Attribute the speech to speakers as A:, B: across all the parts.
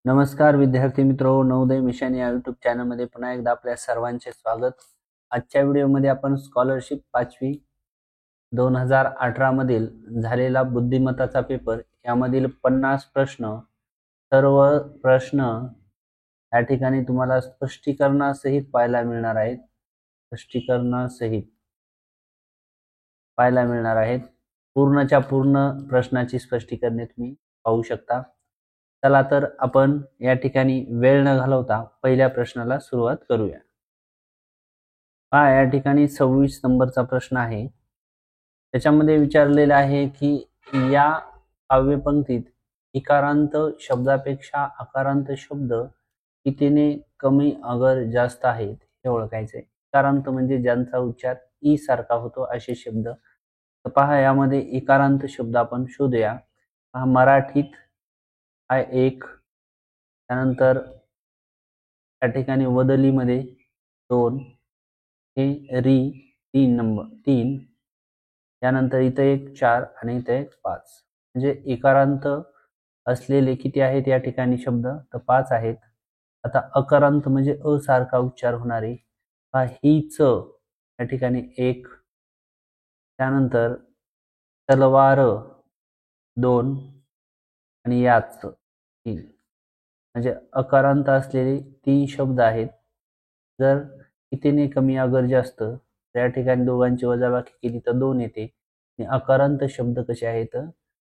A: नमस्कार विद्यार्थी मित्रो, नवोदय मिशन या यूट्यूब चॅनलमध्ये पुन्हा एकदा आपल्या सर्वांचे स्वागत. आजच्या व्हिडिओमध्ये आपण स्कॉलरशिप 5वी 2018 मधील झालेला बुद्धिमत्ताचा पेपर यामधील 50 प्रश्न, सर्व प्रश्न या ठिकाणी तुम्हाला स्पष्टीकरणासहित पाहायला मिळणार आहेत. पूर्णच्या पूर्ण प्रश्नाची स्पष्टीकरणे तुम्ही पाहू शकता. चला तर आपण या ठिकाणी वेळ न घालवता पहिल्या प्रश्नाला सुरुवात करूया. या ठिकाणी 26 नंबरचा प्रश्न आहे. त्याच्यामध्ये विचारलेलं आहे की या काव्यपंक्तीत इकारांत शब्दापेक्षा आकारांत शब्द कितीने कमी अगर जास्त आहेत हे ओळखायचे. इकारांत म्हणजे ज्यांचा उच्चार ई सारखा होतो असे शब्द. तर पहा, यामध्ये इकारांत शब्द आपण शोधूया. मराठीत हा एक, त्यानंतर त्या ठिकाणी वदलीमध्ये 2, हे री 3, त्यानंतर इथं एक 4 आणि इथं एक 5. म्हणजे इकारांत असलेले किती आहेत या ठिकाणी शब्द? तर 5 आहेत. आता अकारांत म्हणजे अ सारखा उच्चार होणारे हीच या ठिकाणी 1, त्यानंतर तलवार 2 आणि याच 3. म्हणजे अकारांत असलेले 3 शब्द आहेत. जर कितीने कमी अगर जास्त, त्या ठिकाणी दोघांची वजाबाकी केली तर 2 येते. आणि अकारांत शब्द कसे आहेत?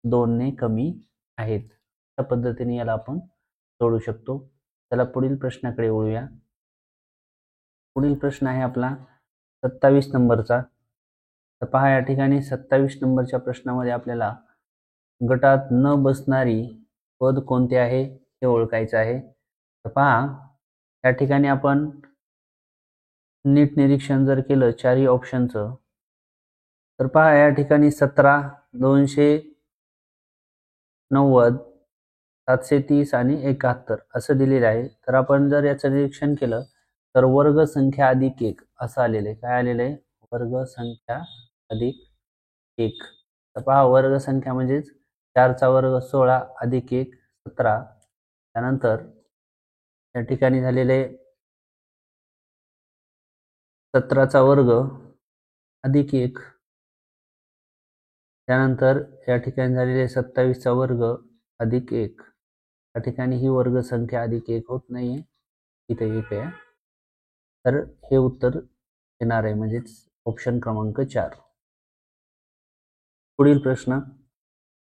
A: 2 ने कमी आहेत. त्या पद्धतीने याला आपण सोडू शकतो. चला पुढील प्रश्नाकडे वळूया. पुढील प्रश्न आहे आपला 27 नंबरचा. तर पहा, या ठिकाणी 27 नंबरच्या प्रश्नामध्ये आपल्याला गटात न बसणारी पद कोणते आहे हे ओळखायचं आहे. तर पहा, या ठिकाणी आपण नीट निरीक्षण जर केलं चारही ऑप्शनचं, तर पहा या ठिकाणी 17, 290, 730 आणि 71 असं दिलेलं आहे. तर आपण जर याचं निरीक्षण केलं तर वर्ग संख्या अधिक 1 असं आलेलं आहे. काय आलेलं आहे? वर्ग संख्या अधिक 1. तर पहा, वर्ग संख्या म्हणजेच 4चा वर्ग 16 अधिक 1 17. त्यानंतर या ठिकाणी झालेले 17चा वर्ग अधिक 1, त्यानंतर या ठिकाणी झालेले 27चा वर्ग अधिक 1. या ठिकाणी ही वर्ग संख्या अधिक 1 होत नाहीये, इथे 1 आहे. तर हे उत्तर येणार आहे, म्हणजेच ऑप्शन क्रमांक 4. पुढील प्रश्न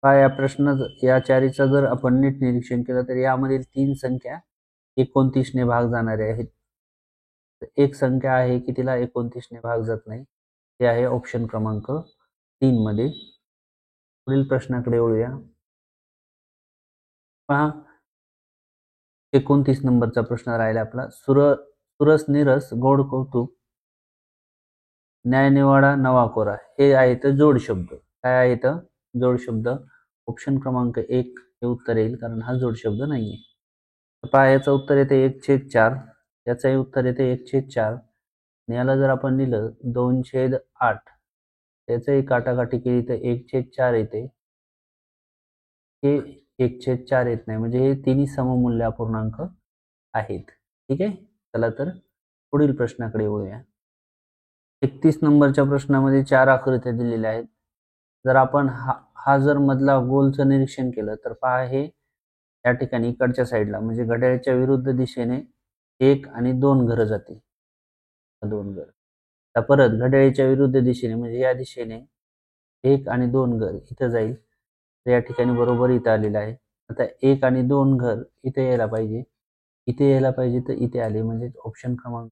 A: या प्रश्न या चारीचा जर आपण नीट निरीक्षण केलं तर यामधील 3 संख्या 29 ने भाग जाणारे आहेत. एक संख्या आहे की तिला 29 ने भाग जात नाही, ते आहे ऑप्शन क्रमांक 3 मध्ये. पुढील प्रश्नाकडे वळूया. पहा, 29 नंबरचा प्रश्न राहिला आपला. सुरस निरस गोड कौतुक न्यायनिवाडा नवा कोरा हे आहेत जोड शब्द. काय आहेत? जोड शब्द. ऑप्शन क्रमांक 1 हे उत्तर येईल, कारण हा जोड शब्द नाहीये. पहा, याचं उत्तर येते 1/4. याचंही उत्तर येते 1/4. आणि याला जर आपण लिहिलं 2/8, त्याचंही काटाकाटी केली तर 1/4 येते. हे 1/4 येत नाही, म्हणजे हे तिन्ही सममूल्य अपूर्णांक आहेत. ठीक आहे. चला तर पुढील प्रश्नाकडे वळूया. 31 नंबरच्या प्रश्नामध्ये 4 आकृत्या दिलेल्या आहेत. जर आपण हा जर मधला गोलचं निरीक्षण केलं तर पहा, हे या ठिकाणी इकडच्या साईडला म्हणजे घड्याळाच्या विरुद्ध दिशेने 1 आणि 2 घरं जातील. 2 घर. आता परत घड्याळाच्या विरुद्ध दिशेने म्हणजे या दिशेने 1 आणि 2 घर इथं जाईल. तर या ठिकाणी बरोबर इथं आलेलं आहे. आता 1 आणि 2 घर इथे यायला पाहिजे, इथे यायला पाहिजे, तर इथे आले, म्हणजे ऑप्शन क्रमांक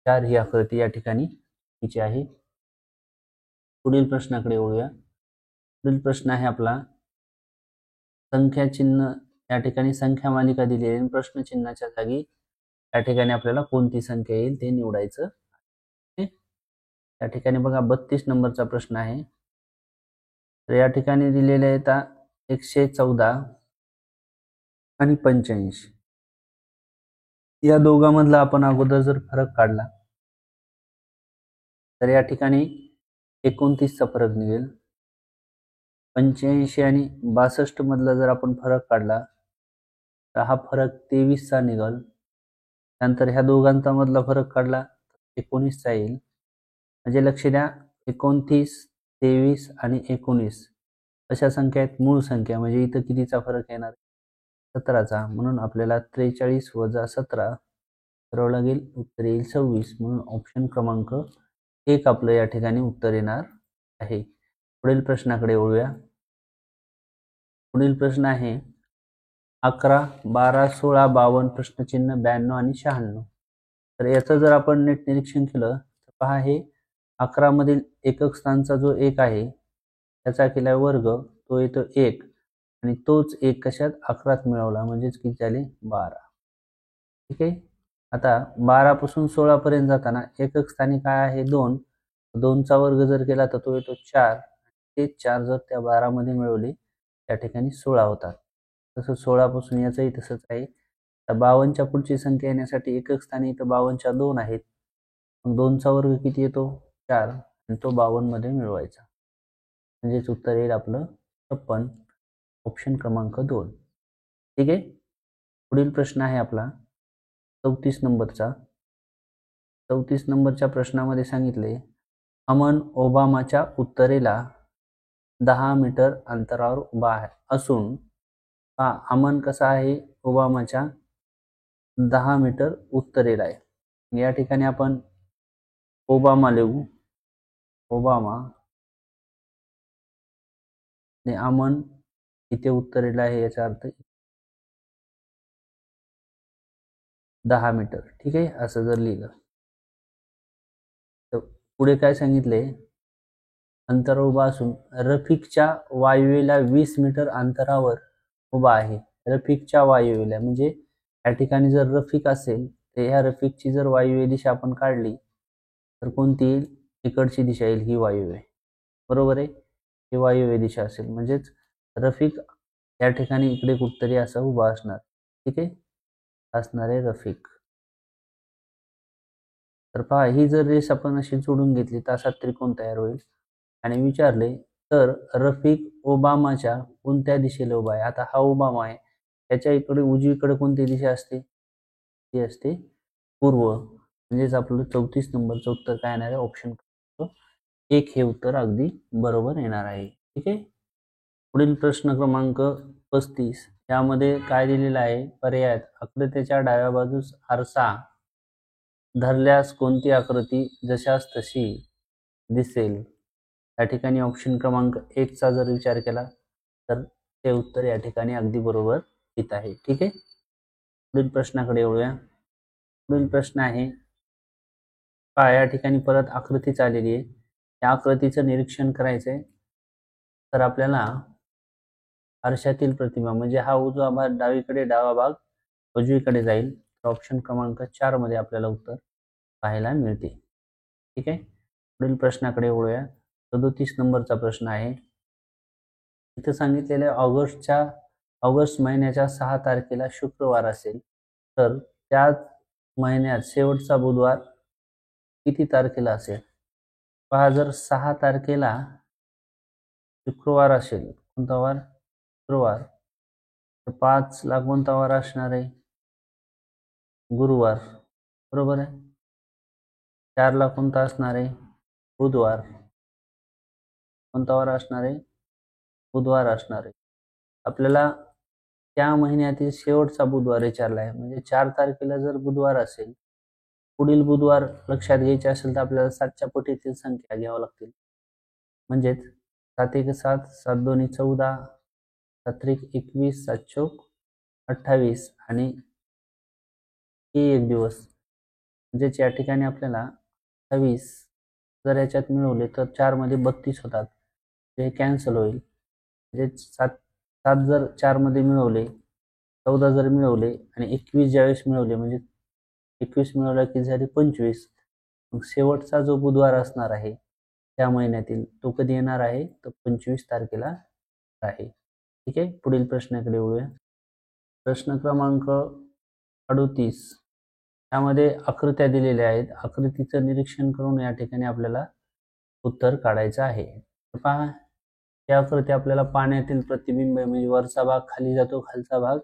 A: 4 ही आकृती या ठिकाणी हिची आहे. पुढील प्रश्नाकडे वळूया. पुढील प्रश्न आहे आपला संख्या चिन्ह. या ठिकाणी संख्या मालिका दिली आहे. प्रश्न चिन्हाच्या जागी या ठिकाणी आपल्याला कोणती संख्या येईल ते निवडायचं. या ठिकाणी बघा 32 नंबरचा प्रश्न आहे. तर या ठिकाणी दिलेले आहेत 114 आणि 85. या दोघांमधला आपण अगोदर जर फरक काढला तर या ठिकाणी 29चा फरक निघेल. 85 आणि 62 मधला जर आपण फरक काढला तर हा फरक 23चा निघल. त्यानंतर ह्या दोघांचा मधला फरक काढला 19चा येईल. म्हणजे लक्ष द्या, 29, 23 आणि 19 अशा संख्या आहेत मूळ संख्या. म्हणजे इथं कितीचा फरक येणार? 17चा. म्हणून आपल्याला 43 वजा 17 करावं लागेल. उत्तर येईल 26. म्हणून ऑप्शन क्रमांक 1 आपलं या ठिकाणी उत्तर येणार आहे. पुढील प्रश्नाकडे वळूया. पुढील प्रश्न आहे 11, 12, 16, 52, प्रश्नचिन्ह 92 आणि 96. तर याचं जर आपण नीट निरीक्षण केलं तर पहा, हे 11 मधील एकक स्थानचा जो 1 आहे त्याचा केला वर्ग, तो येतो 1 आणि तोच 1 कशात 11त मिळवला, म्हणजेच किती झाले 12. ठीक आहे. आता 12 पासून 16 पर्यंत जाताना एकक स्थानी काय आहे 2. 2चा वर्ग जर केला तर तो येतो 4. तेच 4 जर त्या 12 मध्ये मिळवले त्या ठिकाणी 16 होतात. तसं 16 पासून याचंही तसंच आहे. तर 52च्या पुढची संख्या येण्यासाठी एकक स्थानी इथं 52च्या 2 आहेत. मग 2चा वर्ग किती येतो 4 आणि तो 52 मध्ये मिळवायचा. म्हणजेच उत्तर येईल आपलं 56. ऑप्शन क्रमांक 2. ठीक आहे. पुढील प्रश्न आहे आपला 34 नंबरचा. 34 नंबरच्या प्रश्नामध्ये सांगितले अमन ओबामाच्या उत्तरेला 10 मीटर अंतरावर उभा असून अमन कसा आहे ओबामाच्या 10 मीटर उत्तरेला आहे. या ठिकाणी आपण ओबामा लिहू. ओबामा आणि अमन इथे उत्तरेला आहे, याचा अर्थ 10 मीटर. ठीक आहे. असं जर लिहिलं तर पुढे काय सांगितले, अंतरावर उभा असून रफिकच्या वायव्येला 20 मीटर अंतरावर उभा आहे. रफिकच्या वायव्येला म्हणजे या ठिकाणी जर रफिक असेल तर ह्या रफिकची जर वायव्य दिशा आपण काढली तर कोणती येईल? इकडची दिशा येईल, ही वायव्य. बरोबर आहे. ही वायव्य दिशा असेल म्हणजेच रफिक या ठिकाणी इकडे कुठतरी असं उभा असणार. ठीक आहे. असणार आहे रफिक. तर पहा, ही जर रेस आपण अशी जोडून घेतली तर असा त्रिकोण तयार होईल. आणि विचारले तर रफिक ओबामाच्या कोणत्या दिशेला उभा आहे? आता हा ओबामा आहे, त्याच्या इकडे उजवीकडे कोणती दिशा असते? ती असते पूर्व. म्हणजेच आपलं 34 नंबरचं उत्तर काय येणार आहे? ऑप्शन 1 हे उत्तर अगदी बरोबर येणार आहे. ठीक आहे. पुढील प्रश्न क्रमांक 35. यामध्ये काय दिलेलं आहे? पर्यायात आकृतीच्या डाव्या बाजूस आरसा धरल्यास कोणती आकृती जशास तशी दिसेल? या ठिकाणी ऑप्शन क्रमांक 1 चा जर विचार केला तर ते उत्तर या ठिकाणी अगदी बरोबर येत आहे. ठीक आहे. पुढील प्रश्नाकडे वळूया. पुढील प्रश्न आहे या ठिकाणी परत आकृतीच आलेली आहे. या आकृतीचं निरीक्षण करायचंय. तर आपल्याला आरशातील प्रतिमा म्हणजे हा उजवा भाग डावीकडे, डावा भाग उजवीकडे जाईल. तर ऑप्शन क्रमांक 4 मध्ये आपल्याला उत्तर पाहायला मिळते. ठीक आहे. पुढील प्रश्नाकडे वळूया. 37 नंबरचा प्रश्न आहे. इथे सांगितलेले ऑगस्ट महिन्याच्या 6 तारखेला शुक्रवार असेल तर त्याच महिन्यात शेवटचा बुधवार किती तारखेला असेल? पहा, जर 6 तारखेला शुक्रवार असेल, कोणता वार? शुक्रवार. तर 5 ला कोणता वार असणार आहे? गुरुवार. बरोबर आहे. 4 ला कोणता असणार आहे? बुधवार. कोणता वार असणार आहे? बुधवार असणार आहे. आपल्याला त्या महिन्यातील शेवटचा बुधवार विचारला आहे. म्हणजे 4 तारखेला जर बुधवार असेल, पुढील बुधवार लक्षात घ्यायचे असेल तर आपल्याला 7च्या पटीतील संख्या घ्याव्या लागतील. म्हणजेच 7 1 7, 7 2 14, 7 3 21, 7 चौक 28 आणि हे एक दिवस. म्हणजेच या ठिकाणी आपल्याला 28 जर याच्यात मिळवले तर 4 मध्ये 32 होतात. हे कॅन्सल होईल. म्हणजे 7 जर 4 मध्ये मिळवले, 14 जर मिळवले आणि 21 ज्यावेळेस मिळवले म्हणजे 21 मिळवला की झाले 25. मग शेवटचा जो बुधवार असणार आहे त्या महिन्यातील तो कधी येणार आहे? तर 25 तारखेला आहे. ठीक आहे. पुढील प्रश्नाकडे वळूया. प्रश्न क्रमांक 38. यामध्ये आकृत्या दिलेल्या आहेत. आकृतीचं निरीक्षण करून या ठिकाणी आपल्याला उत्तर काढायचं आहे. पहा, या आकृती आपल्याला पाण्यातील प्रतिबिंब म्हणजे वरचा भाग खाली जातो, खालचा भाग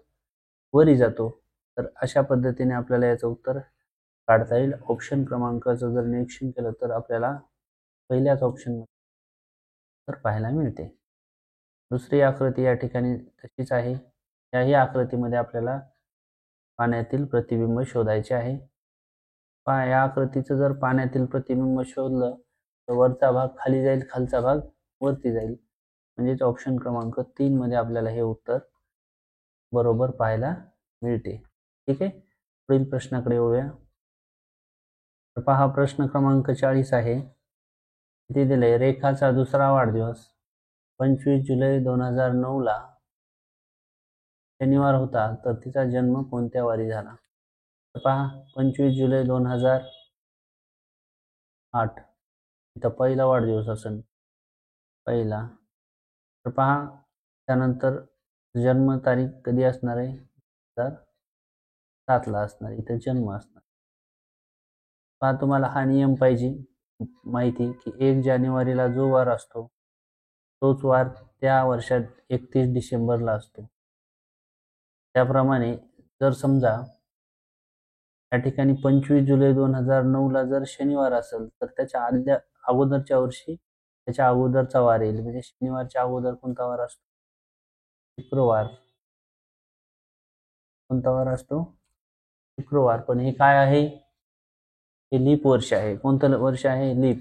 A: वरी जातो. तर अशा पद्धतीने आपल्याला याचं उत्तर काढता येईल. ऑप्शन क्रमांकाचं जर निरीक्षण केलं तर आपल्याला पहिल्याच ऑप्शन तर पाहायला मिळते. दुसरी आकृती या ठिकाणी तशीच आहे. याही आकृतीमध्ये आपल्याला पाण्यातील प्रतिबिंब शोधायचे आहे. पहा, या आकृतीचं जर पाण्यातील प्रतिबिंब शोधलं तर वरचा भाग खाली जाईल, खालचा भाग वरती जाईल. म्हणजेच ऑप्शन क्रमांक 3 मध्ये आपल्याला हे उत्तर बरोबर पाहायला मिळते. ठीक आहे, पुढील प्रश्नाकडे येऊया. तर पहा, प्रश्न क्रमांक 40 आहे. इथे दिले, रेखाचा दुसरा वाढदिवस 25 जुलै 2009 ला शनिवार होता, तर तिचा जन्म कोणत्या वारी झाला? तर पहा, 25 जुलै 2008 इथं पहिला वाढदिवस असेल, पहिला. तर पहा, त्यानंतर जन्म तारीख कधी असणार आहे? 2007 ला असणार, इथं जन्म असणार. पहा, तुम्हाला हा नियम पाहिजे माहिती की 1 जानेवारीला जो वार असतो तोच वार त्या वर्षात 31 डिसेंबरला असतो. त्याप्रमाणे जर समजा या ठिकाणी 25 जुलै 2009 ला जर शनिवार असेल तर त्याच्या अगोदरच्या वर्षी त्याच्या अगोदरचा वार येईल. म्हणजे शनिवारच्या अगोदर कोणता वार असतो? शुक्रवार. कोणता वार असतो? शुक्रवार. पण हे काय आहे? हे लीप वर्ष आहे. कोणतं वर्ष आहे? लीप.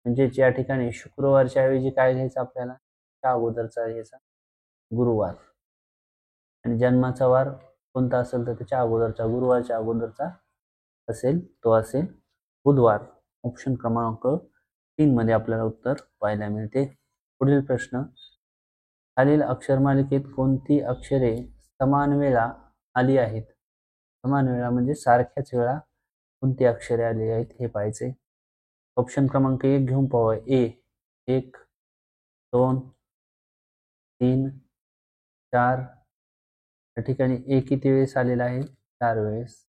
A: म्हणजेच या ठिकाणी शुक्रवारच्या ऐवजी काय घ्यायचं आपल्याला? त्या अगोदरचा घ्यायचा, गुरुवार. आणि जन्माचा वार कोणता असेल तर त्याच्या अगोदरचा, गुरुवारच्या अगोदरचा असेल तो असेल बुधवार. ऑप्शन क्रमांक 3 मध्ये आपल्याला उत्तर पाहायला मिळते. पुढील प्रश्न, खालील अक्षरमालिकेत कोणती अक्षरे समान वेळा आली आहेत? समान वेळा म्हणजे सारख्याच वेळा कोणती अक्षरे आली आहेत हे पाहायचे. ऑप्शन क्रमांक 1 घेऊन पाहूया. ए 1, 2, 3, 4. या ठिकाणी ए किती वेळेस आलेला आहे? 4 वेळेस.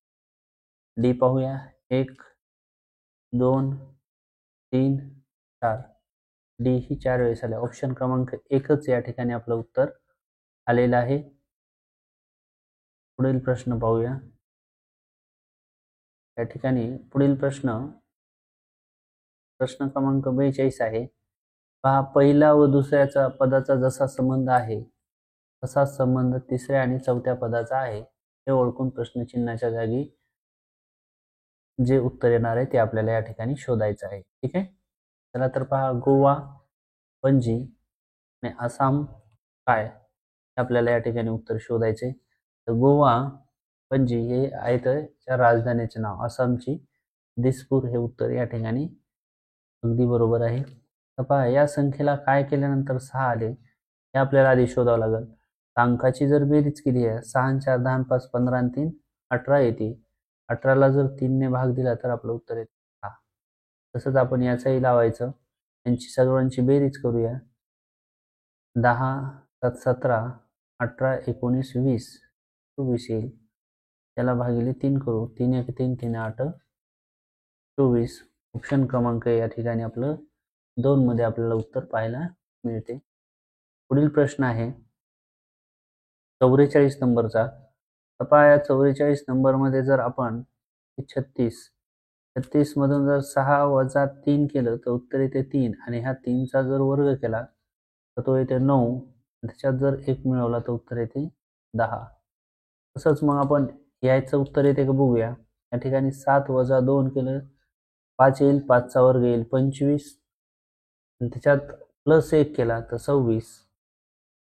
A: डी पाहूया. 1, 2, 3, 4. डी ही 4 वेळेस आले. ऑप्शन क्रमांक 1च या ठिकाणी आपलं उत्तर आलेलं आहे. पुढील प्रश्न पाहूया. या ठिकाणी पुढील प्रश्न क्रमांक 42 आहे. पहा, पहिला व दुसऱ्याचा पदाचा जसा संबंध आहे तसा संबंध तिसऱ्या आणि चौथ्या पदाचा आहे. हे ओळखून प्रश्नचिन्हाच्या जागी जे उत्तर येणार आहे ते आपल्याला या ठिकाणी शोधायचं आहे. ठीक आहे, चला तर पहा, गोवा, पणजी आणि आसाम काय आपल्याला या ठिकाणी उत्तर शोधायचे. तर गोवा, पणजी हे आहेत त्या राजधानीचे नाव. आसामची दिसपूर हे उत्तर या ठिकाणी अगदी बरोबर आहे. तर पहा, या संख्येला काय केल्यानंतर 6 आले हे आपल्याला आधी शोधावं लागेल. अंकाची जर बेरीज केली आहे, 6 4 10 5 15 आणि 3 18 येते. 18ला जर 3 ने भाग दिला तर आपलं उत्तर येते 6. तसंच आपण याचाही लावायचं, यांची सर्वांची बेरीज करूया. 10 7 17 18 19 20 24 येईल. त्याला भागिले 3 करू. 3 1 3 3 8 24. ऑप्शन क्रमांक या ठिकाणी आपलं 2 मध्ये आपल्याला उत्तर पाहायला मिळते. पुढील प्रश्न आहे 44 नंबरचा. पहा, या 44 नंबरमध्ये जर आपण 36 मधून जर 6 वजा 3 केलं तर उत्तर येते 3. आणि ह्या 3चा जर वर्ग केला तर तो येते 9. त्याच्यात जर 1 मिळवला तर उत्तर येते 10. तसंच मग आपण याचं उत्तर येते का बघूया. या ठिकाणी 7 वजा 2 केलं 5 येईल, 5चा वर्ग येईल 25. आणि त्याच्यात प्लस 1 केला तर 26.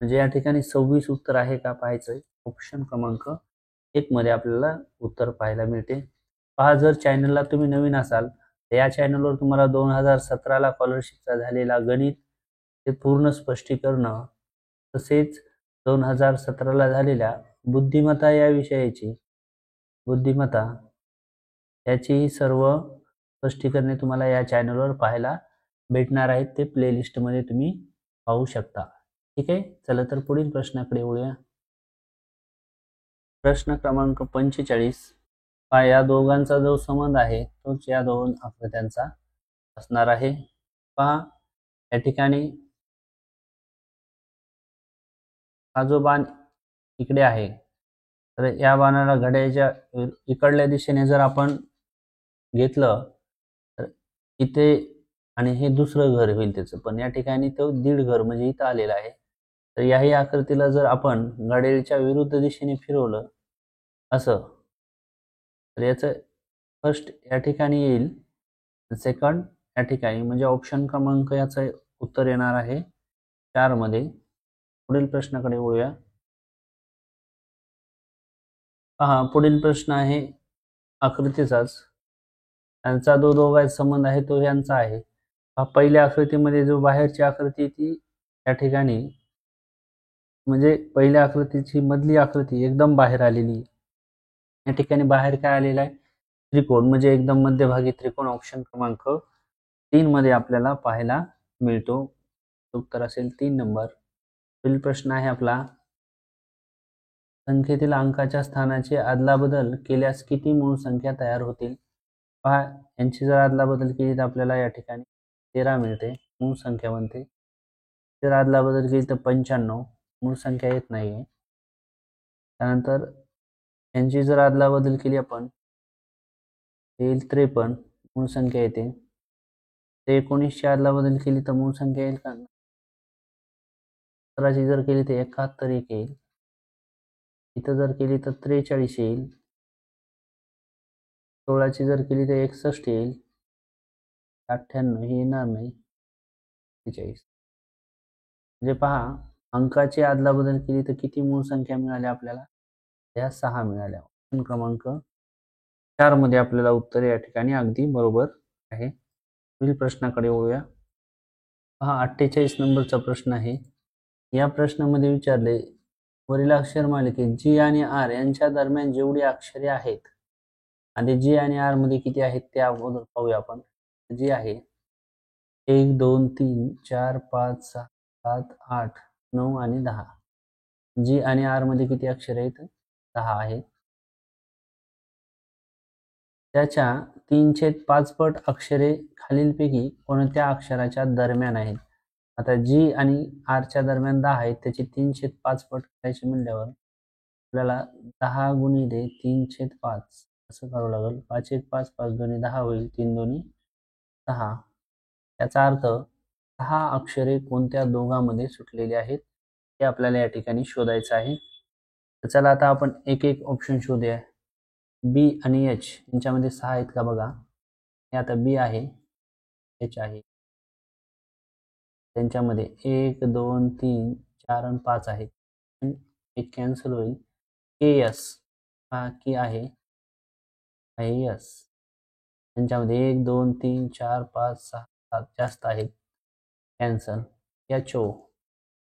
A: म्हणजे या ठिकाणी 26 उत्तर आहे का पाहायचंय. ऑप्शन क्रमांक 1 मध्ये आपल्याला उत्तर पाहायला मिळते. पहा, जर चॅनलला तुम्ही नवीन असाल तर या चॅनलवर तुम्हाला 2017 ला स्कॉलरशिपचा झालेला गणित ते पूर्ण स्पष्टीकरण, तसेच 2017 ला झालेल्या बुद्धिमत्ता या विषयाची बुद्धिमत्ता याचीही सर्व स्पष्टीकरणे तुम्हाला या चॅनलवर पाहायला भेटणार आहेत. ते प्लेलिस्टमध्ये तुम्ही पाहू शकता. ठीक आहे, चला तर पुढील प्रश्नाकडे वळूया. प्रश्न क्रमांक 45. या दोघांचा जो संबंध आहे तोच या दोन आकृत्यांचा असणार आहे. पहा, या ठिकाणी हा जो बाण इकडे आहे तर या बाणाला घड्याळाच्या इकडल्या दिशेने जर आपण घेतलं तर इथे, आणि हे दुसरं घर होईल त्याचं, पण या ठिकाणी तो दीड घर म्हणजे इथं आलेला आहे. तर याही आकृतीला जर आपण घड्याळाच्या विरुद्ध दिशेने फिरवलं असं, तर याचं फर्स्ट या ठिकाणी येईल, सेकंड या ठिकाणी, म्हणजे ऑप्शन क्रमांक याचं उत्तर येणार आहे 4 मध्ये. पुढील प्रश्नाकडे वळूया. पहा, पुढील प्रश्न आहे आकृतीचाच. यांचा जो दोघांचा संबंध आहे तो यांचा आहे. पहिल्या आकृतीमध्ये जो बाहेरची आकृती ती या ठिकाणी, म्हणजे पहिल्या आकृतीची मधली आकृती एकदम बाहेर आलेली. या ठिकाणी बाहेर काय आलेला आहे? त्रिकोण, म्हणजे एकदम मध्यभागी त्रिकोण ऑप्शन क्रमांक 3 मध्ये आपल्याला पाहायला मिळतो. उत्तर असेल 3 नंबर. पुढील प्रश्न आहे आपला, संख्येतील अंकाच्या स्थानाची अदलाबदल केल्यास किती मूळ संख्या तयार होतील? पहा, यांची जर अदलाबदल केली तर आपल्याला या ठिकाणी 13 मिळते, मूळ संख्या बनते. जर अदलाबदल केली तर 95, मूळ संख्या येत नाहीये. त्यानंतर यांची जर अदलाबदल केली आपण, येईल 53, मूळ संख्या येते. ते 19 ची अदलाबदल केली तर मूळ संख्या येईल का? 17ची जर केली तर 71 एक येईल. इथं जर केली तर 43 येईल. 16ची जर केली तर 61 येईल. 98 हे येणार नाही. 43. म्हणजे पहा, अंकाची अदलाबदल केली तर किती मूळ संख्या मिळाल्या आपल्याला? या 6 मिळाल्या. ऑप्शन क्रमांक 4 मध्ये आपल्याला उत्तर या ठिकाणी अगदी बरोबर आहे. पुढील प्रश्नाकडे वळूया. पहा, 48 नंबरचा प्रश्न आहे. या प्रश्नामध्ये विचारले, वरील अक्षर मालिकेत जी आणि आर यांच्या दरम्यान जेवढी अक्षरे आहेत, आणि जी आणि आर मध्ये किती आहेत ते अगोदर पाहूया आपण. जी आहे 1 2 3 4 5 6 7 8 9 आणि 10. जी आणि आर मध्ये किती अक्षरे आहेत? 10 आहेत. त्याच्या 3/5 पट अक्षरे खालीलपैकी कोणत्या अक्षराच्या दरम्यान आहेत? आता जी आणि आरच्या दरम्यान 10 आहेत, त्याची 3/5 पट करायची म्हणल्यावर आपल्याला 10 गुणिले 3/5 असं करावं लागेल. 5 1 5 5 दोन्ही 10 होईल, 3 दोन्ही 6. याचा अर्थ 6 अक्षरे कोणत्या दोघांमध्ये सुटलेली आहेत हे आपल्याला या ठिकाणी शोधायचं आहे. तर चला आता आपण एक एक ऑप्शन शोधूया. बी आणि एच यांच्यामध्ये 6 आहेत का बघा. हे आता बी आहे, एच आहे. त्यांच्यामध्ये 1 2 3 4 आणि 5 आहेत. एक कॅन्सल होईल. के एस हा की आहे एस. त्यांच्यामध्ये 1 2 3 4 5 6 7 जास्त आहेत, कॅन्सल. एच ओ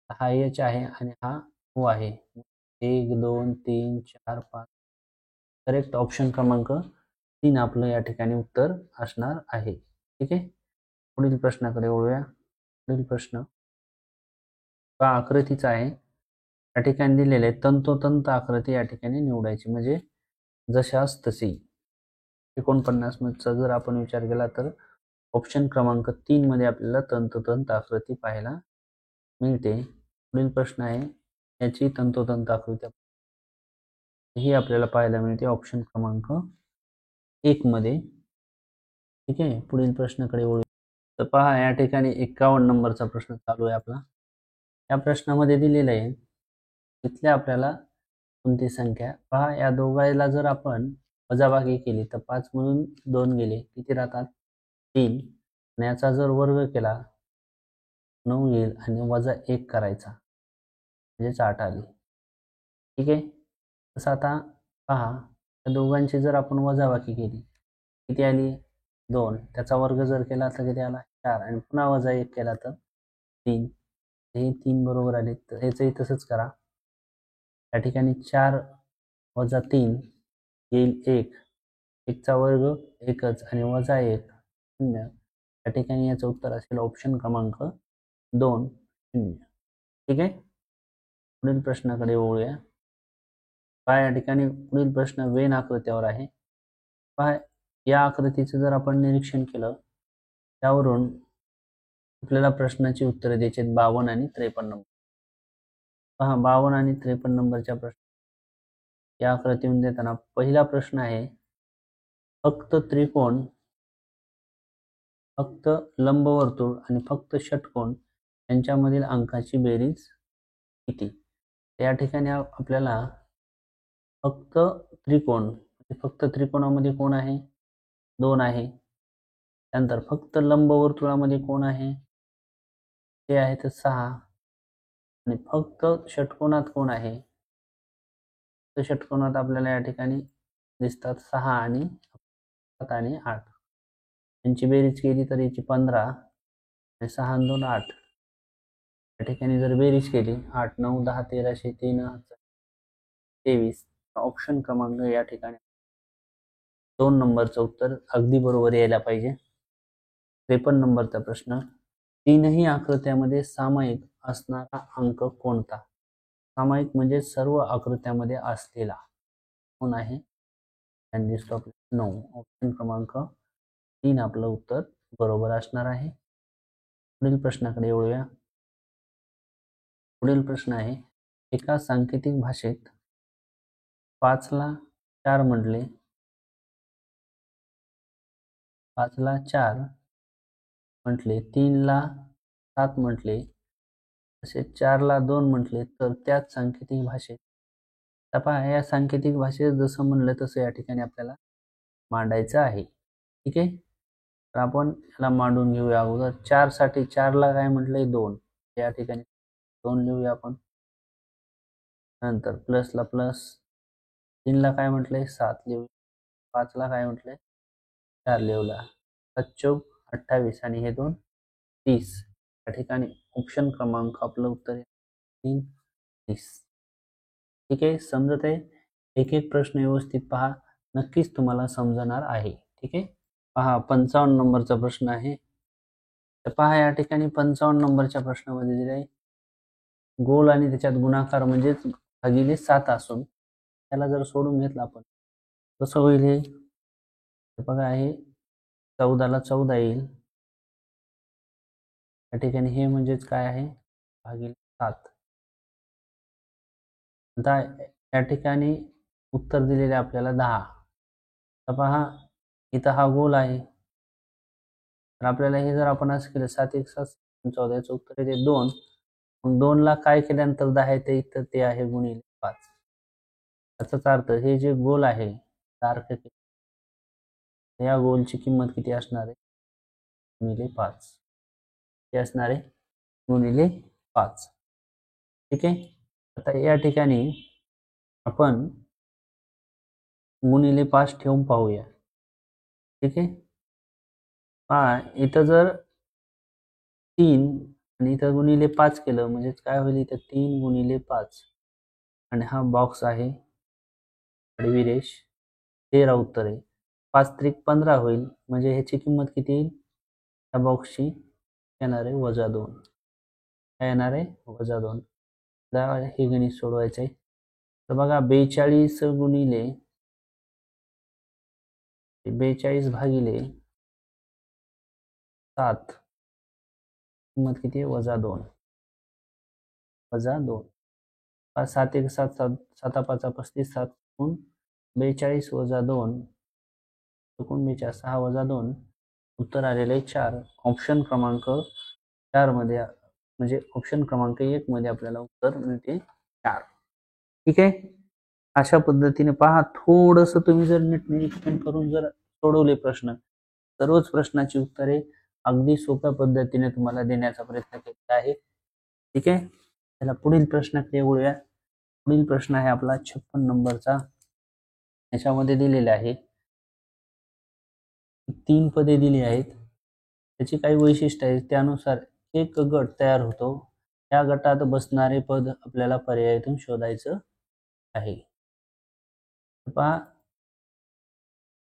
A: हा एच आहे आणि हा ओ आहे. 1 2 3 4 5. करेक्ट ऑप्शन क्रमांक 3 आपलं या ठिकाणी उत्तर असणार आहे. ठीक आहे. पुढील प्रश्नाकडे वळूया. पुढील प्रश्न आकृतीचा आहे. या ठिकाणी दिलेले तंतोतंत आकृती या ठिकाणी निवडायची, म्हणजे जशास तशी. 49 चा जर आपण विचार केला तर ऑप्शन क्रमांक 3 मध्ये आपल्याला तंतोतंत आकृती पाहायला मिळते. पुढील प्रश्न आहे, याची तंतोतंत आकृती ही आपल्याला पाहायला मिळते ऑप्शन क्रमांक 1 मध्ये. ठीक आहे. पुढील प्रश्नाकडे वळू. तर पहा, या ठिकाणी 51 नंबरचा प्रश्न चालू आहे आपला. या प्रश्नामध्ये दिलेलं आहे, इथल्या आपल्याला कोणती संख्या, पहा या दोघांना जर आपण वजाबाकी केली तर 5 मधून 2 गेले, किती राहतात? 3. आणि याचा जर वर्ग केला 9 येईल, आणि वजा 1 करायचा म्हणजेच 8 आली. ठीक आहे. तसं आता पहा, या दोघांची जर आपण वजाबाकी केली, किती आली? 2. त्याचा वर्ग जर केला तर किती आला? 4. आणि पुन्हा वजा 1 केला तर 3. हे 3 बरोबर आले. तर याचंही तसंच करा. या ठिकाणी 4 वजा 3 येईल 1. 1 चा वर्ग 1च आणि वजा 1 0. या ठिकाणी याचं उत्तर असेल ऑप्शन क्रमांक 2 0. ठीक आहे. पुढील प्रश्नाकडे वळूया. पहा, या ठिकाणी पुढील प्रश्न वेन आकृत्यावर आहे. पहा, या आकृतीचं जर आपण निरीक्षण केलं, त्यावरून आपल्याला प्रश्नाची उत्तरे द्यायची आहेत 52 आणि 53 नंबर. पहा, 52 आणि 53 नंबरच्या प्रश्न या आकृतीमध्ये देताना पहिला प्रश्न आहे, फक्त त्रिकोण, फक्त लंबवर्तुळ आणि फक्त षटकोन यांच्यामधील अंकाची बेरीज किती? या ठिकाणी आपल्याला फक्त त्रिकोण, फक्त त्रिकोणामध्ये कोण आहे? 2 आहे. त्यानंतर फक्त लंबवर्तुळामध्ये कोण आहे? ते आहेत 6. आणि फक्त षटकोनात कोण आहे? तर षटकोनात आपल्याला या ठिकाणी दिसतात 6 आणि 7 आणि 8. यांची बेरीज केली तर याची 15 आणि 6 आणि 2 8. या ठिकाणी जर बेरीज केली 8 9 10 13 3 23, ऑप्शन क्रमांक या ठिकाणी 2 नंबरचं उत्तर अगदी बरोबर यायला पाहिजे. 53 नंबरचा प्रश्न, तीनही आकृत्यामध्ये सामायिक असणारा अंक कोणता? सामायिक म्हणजे सर्व आकृत्यामध्ये असलेला कोण आहे? दिसतो आपल्याला 9. ऑप्शन क्रमांक 3 आपलं उत्तर बरोबर असणार आहे. पुढील प्रश्नाकडे वळूया. पुढील प्रश्न आहे, एका सांकेतिक भाषेत 5 ला 4 म्हटले, 5 ला 4 म्हटले, 3 ला 7 म्हटले, तसेच 4 ला 2 म्हटले, तर त्याच सांकेतिक भाषेत पहा, या सांकेतिक भाषेत जसं म्हणलं तसं या ठिकाणी आपल्याला मांडायचं आहे. ठीक आहे, तर आपण याला मांडून घेऊया. अगोदर 4 साठी 4 ला काय म्हटलंय? 2. या ठिकाणी 2 लिहूया आपण. नंतर प्लस ला प्लस, 3 ला काय म्हटलंय? 7 लिहूया. 5 ला काय म्हटलंय? 4 लिहूया. 7 चौक 28 आणि हे 2 30. या ठिकाणी ऑप्शन क्रमांक आपलं उत्तर आहे 3 30. ठीक आहे, समजत आहे? एक एक प्रश्न व्यवस्थित पहा, नक्कीच तुम्हाला समजणार आहे. ठीक आहे, पहा 55 नंबरचा प्रश्न आहे. तर पहा, या ठिकाणी 55 नंबरच्या प्रश्नामध्ये दिले आहे, गोल आणि त्याच्यात गुणाकार म्हणजेच भागिले 7 असून त्याला जर सोडून घेतलं आपण कसं होईल? हे बघा, आहे 14 ला 14 येईल. या ठिकाणी हे म्हणजेच काय आहे? भागिले 7. आता या ठिकाणी उत्तर दिलेले आपल्याला 10. तर पहा, इथं हा गोल आहे, तर आपल्याला हे जर आपण असं केलं 7 1 7 14, याचं उत्तर येते 2. मग 2 ला काय केल्यानंतर 10 येते, इथं ते आहे गुणिले 5. याचाच अर्थ हे जे गोल आहे सारखं, या गोलची किंमत किती असणार आहे? गुणिले 5. ते असणार आहे गुणिले 5. ठीक आहे, आता या ठिकाणी आपण गुणिले 5 ठेवून पाहूया. ठीक आहे, पहा इथं जर 3 आणि इथं गुणिले 5 केलं म्हणजे काय होईल? इथं 3 गुणिले 5 आणि हा बॉक्स आहे आडवी रेष, 13 उत्तर आहे. 5 त्रिक 15 होईल, म्हणजे ह्याची किंमत किती येईल? त्या बॉक्सची येणार आहे -2. काय येणार आहे? -2. हे गणित सोडवायचं आहे. तर बघा, 42 गुणिले 42 भागिले 7, किंमत किती आहे? -2. 2. 7 1 7 7 7 5 35 7 42 - 2 42 6 - 2, उत्तर आलेलं आहे 4. ऑप्शन क्रमांक 4 मध्ये, म्हणजे ऑप्शन क्रमांक 1 मध्ये आपल्याला उत्तर मिळते 4. ठीक आहे, अशा पद्धतीने पहा, थोडंसं तुम्ही जर नीट निरीक्षण करून जर सोडवले प्रश्न, सर्वच प्रश्नाची उत्तरे अगदी सोप्या पद्धतीने तुम्हाला देण्याचा प्रयत्न केला आहे. ठीक आहे, त्याला पुढील प्रश्नाकडे वळूया. पुढील प्रश्न आहे आपला 56 नंबरचा. याच्यामध्ये दिलेले आहे 3 पदे दिली आहेत, त्याची काही वैशिष्ट्य आहेत, त्यानुसार एक गट तयार होतो. या गटात बसणारे पद आपल्याला पर्यायातून शोधायचं आहे. पहा,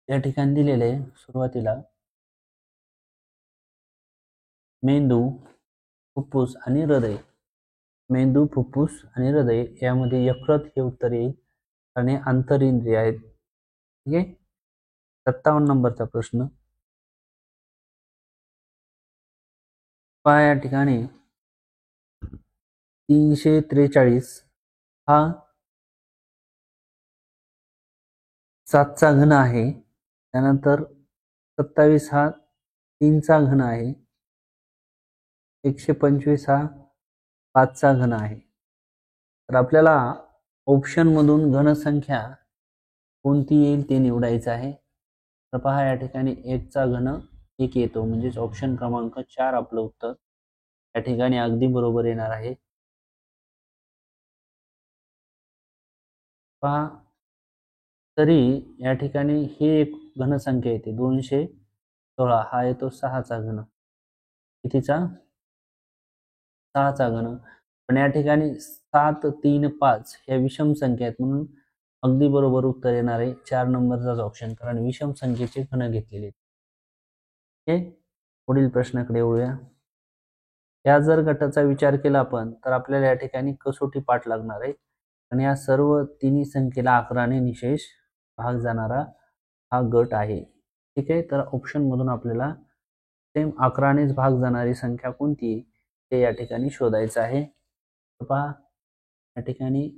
A: या ठिकाणी दिलेले आहे सुरुवातीला मेंदू, फुफ्फुस आणि हृदय. मेंदू, फुफ्फुस आणि हृदय यामध्ये यकृत हे उत्तर येईल आणि आंतरिंद्रिय आहेत. ठीक आहे, 57 नंबरचा प्रश्न पहा, या ठिकाणी 343 हा 7चा घन आहे, त्यानंतर 27 हा 3चा घन आहे, 125 हा 5चा घन आहे. तर आपल्याला ऑप्शन मधून घनसंख्या कोणती येईल ते निवडायचं आहे. तर पहा या ठिकाणी 1चा घन 1 येतो, म्हणजेच ऑप्शन क्रमांक 4 आपलं उत्तर या ठिकाणी अगदी बरोबर येणार आहे. पहा तरी या ठिकाणी ही एक घनसंख्या येते 216, हा येतो 6चा घन. कितीचा? 6चा घन. पण या ठिकाणी 7, 3, 5 या विषम संख्या आहेत, म्हणून अगदी बरोबर उत्तर येणार आहे 4 नंबरचाच ऑप्शन, कारण विषम संख्येचे घन घेतलेले. पुढील प्रश्नाकडे वळूया. या जर गटाचा विचार केला आपण तर आपल्याला या ठिकाणी कसोटी पाठ लागणार आहे, आणि या सर्व तिन्ही संख्येला 11ने निशेष भाग जाणारा हा गट आहे. ठीक आहे, तर ऑप्शन मधून आपल्याला सेम 11नेच भाग जाणारी संख्या कोणती ते या ठिकाणी शोधायचं आहे. तर पहा या ठिकाणी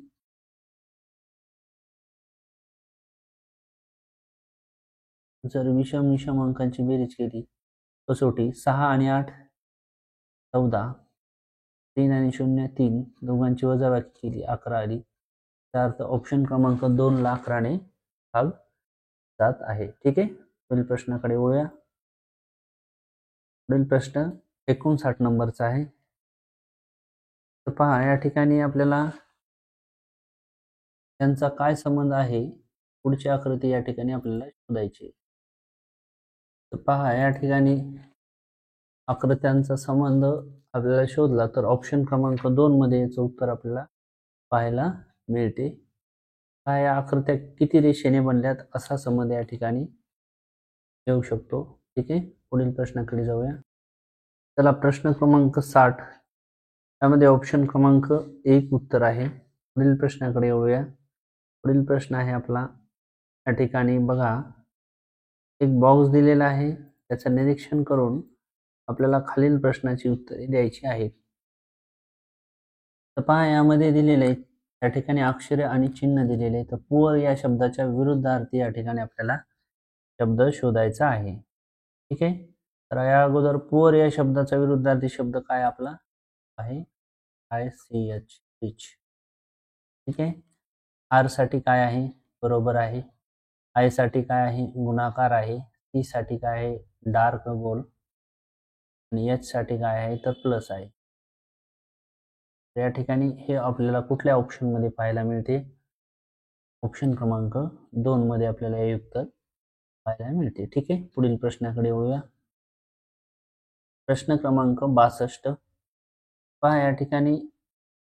A: जर विषम विषम अंकांची बेरीज केली कसोटी 6 आणि 8 14, 3 आणि 0 3, दोघांची वजाबाकी केली 11 आली. त्या अर्थ ऑप्शन क्रमांक 2 ला 11ने भाग जात आहे. ठीक आहे, पुढील प्रश्नाकडे वळूया. पुढील प्रश्न 59 नंबरचा आहे. तर पहा या ठिकाणी आपल्याला त्यांचा काय संबंध आहे, पुढची आकृती या ठिकाणी आपल्याला शोधायची. तर पहा या ठिकाणी आकृत्यांचा संबंध आपल्याला शोधला तर ऑप्शन क्रमांक 2 मध्ये याचं उत्तर आपल्याला पाहायला मिळते. काय या आकृत्या किती रेषेने बनल्यात असा संबंध या ठिकाणी येऊ शकतो. ठीक आहे, पुढील प्रश्नाकडे जाऊया. चला प्रश्न क्रमांक 60, त्यामध्ये ऑप्शन क्रमांक 1 उत्तर आहे. पुढील प्रश्नाकडे येऊया. पुढील प्रश्न आहे आपला, या ठिकाणी बघा एक बॉक्स दिलेला आहे, त्याचं निरीक्षण करून आपल्याला खालील प्रश्नाची उत्तरे द्यायची आहेत. तर पहा यामध्ये दिलेले आहे, या ठिकाणी अक्षरे आणि चिन्ह दिलेले. तर पुअर या शब्दाच्या विरुद्धार्थी या ठिकाणी आपल्याला शब्द शोधायचा आहे. ठीक आहे, तर या अगोदर पुअर या शब्दाचा विरुद्धार्थी शब्द काय आपला आहे? ICH, rich. ठीक आहे, आर साठी काय आहे? बरोबर आहे. आय साठी काय आहे? गुणाकार आहे. सी साठी काय आहे? डार्क गोल. आणि एच साठी काय आहे? तर प्लस आहे. या ठिकाणी हे आपल्याला कुठल्या ऑप्शन मध्ये पाहायला मिळते? ऑप्शन क्रमांक 2 मध्ये आपल्याला हे उत्तर पाहायला मिळते. ठीक आहे, पुढील प्रश्नाकडे वळूया. प्रश्न क्रमांक 62. पहा या ठिकाणी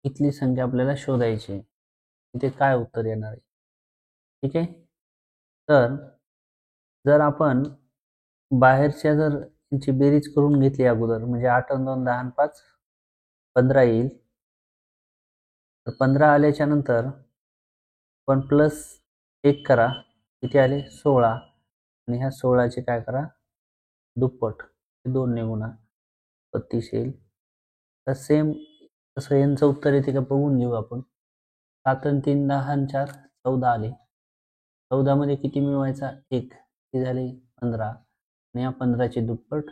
A: इथली संख्या आपल्याला शोधायची आहे, इथे काय उत्तर येणार आहे. ठीक आहे, तर जर आपण बाहेरच्या जर ची बेरीज करून घेतली अगोदर, म्हणजे 8 आणि 2 10 आणि 5 15 येईल. तर 15 आल्याच्या नंतर पण प्लस 1 करा, किती आले? 16. आणि ह्या 16चे काय करा? दुप्पट, 2 ने गुणा, 32 येईल. तर सेम तसं यांचं उत्तर येते का बघून घेऊ आपण. 7 आणि 3 10 आणि 4 14 आले. 14 मध्ये किती मिळवायचा? 1, किती झाले? 15. आणि या 15चे दुप्पट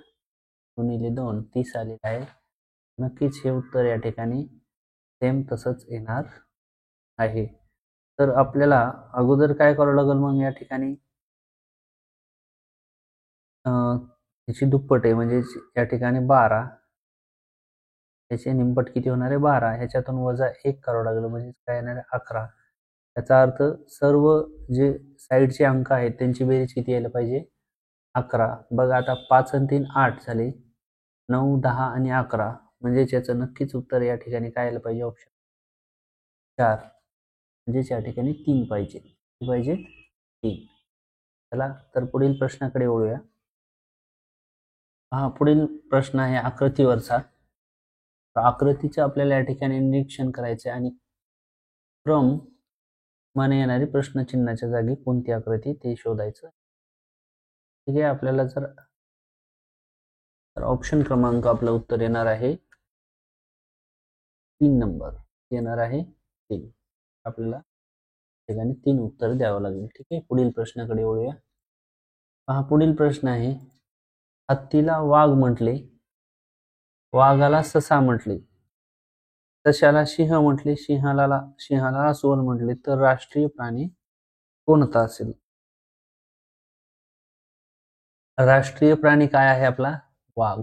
A: गुणिले 2 30 आले आहे. नक्कीच हे उत्तर या ठिकाणी सेम तसंच येणार आहे. तर आपल्याला अगोदर काय करावं लागेल मग या ठिकाणी, याची दुप्पट आहे म्हणजे या ठिकाणी 12, त्याचे निंपट किती होणार आहे? 12. ह्याच्यातून वजा 1 करावं लागेल, म्हणजे काय येणार आहे? 11. याचा अर्थ सर्व जे साईडचे अंक आहेत त्यांची बेरीज किती यायला पाहिजे? 11. बघा आता 5 आणि 3 8 झाले, 9 10 आणि 11, म्हणजेच याचं नक्कीच उत्तर या ठिकाणी काय यायला पाहिजे? ऑप्शन 4, म्हणजेच या ठिकाणी 3 पाहिजे. किती पाहिजे? 3. चला तर पुढील प्रश्नाकडे वळूया. हा पुढील प्रश्न आहे आकृतीवरचा. आकृतीचं आपल्याला या ठिकाणी निरीक्षण करायचे आणि क्रम माने येणारी प्रश्नचिन्हाच्या जागी कोणती आकृती ते शोधायचं. ठीक आहे, आपल्याला जर ऑप्शन क्रमांक आपलं उत्तर येणार आहे 3 नंबर येणार आहे 3. आपल्याला ठिकाणी 3 उत्तर द्यावं लागेल. ठीक आहे, पुढील प्रश्नाकडे वळूया. पहा, पुढील प्रश्न आहे, हत्तीला वाघ म्हटले, वाघाला ससा म्हटले, सशाला सिंह म्हटले, सिंहाला अस्वल म्हटले, तर राष्ट्रीय प्राणी कोणता असेल? राष्ट्रीय प्राणी काय आहे आपला? वाघ.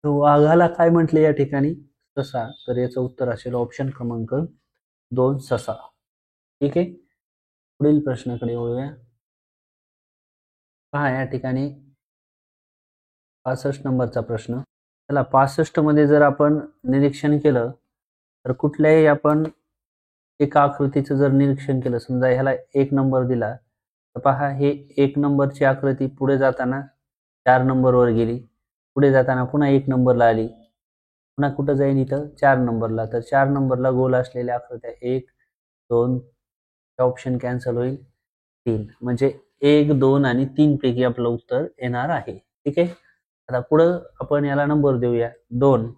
A: वाघाला काय म्हटले या ठिकाणी? ससा. तर याचं उत्तर असेल ऑप्शन क्रमांक 2 ससा. ठीक आहे, पुढील प्रश्नाकडे वळूया. पहा, या ठिकाणी 65 नंबरचा प्रश्न. चला, 65 मध्ये जर आपण निरीक्षण केलं तर कुठल्याही आपण एका आकृतीचं जर निरीक्षण केलं, समजा ह्याला 1 नंबर दिला, तर पहा, हे 1 नंबरची आकृती पुढे जाताना 4 नंबरवर गेली, पुढे जाताना पुन्हा 1 नंबरला आली, पुन्हा कुठं जाईल? इथं 4 नंबरला. तर 4 नंबरला गोल असलेल्या आकृत्या 1, 2, ऑप्शन कॅन्सल होईल, 3. म्हणजे 1, 2 आणि 3 पैकी आपलं उत्तर येणार आहे. ठीक आहे, आता पुढं आपण याला नंबर देऊया 2.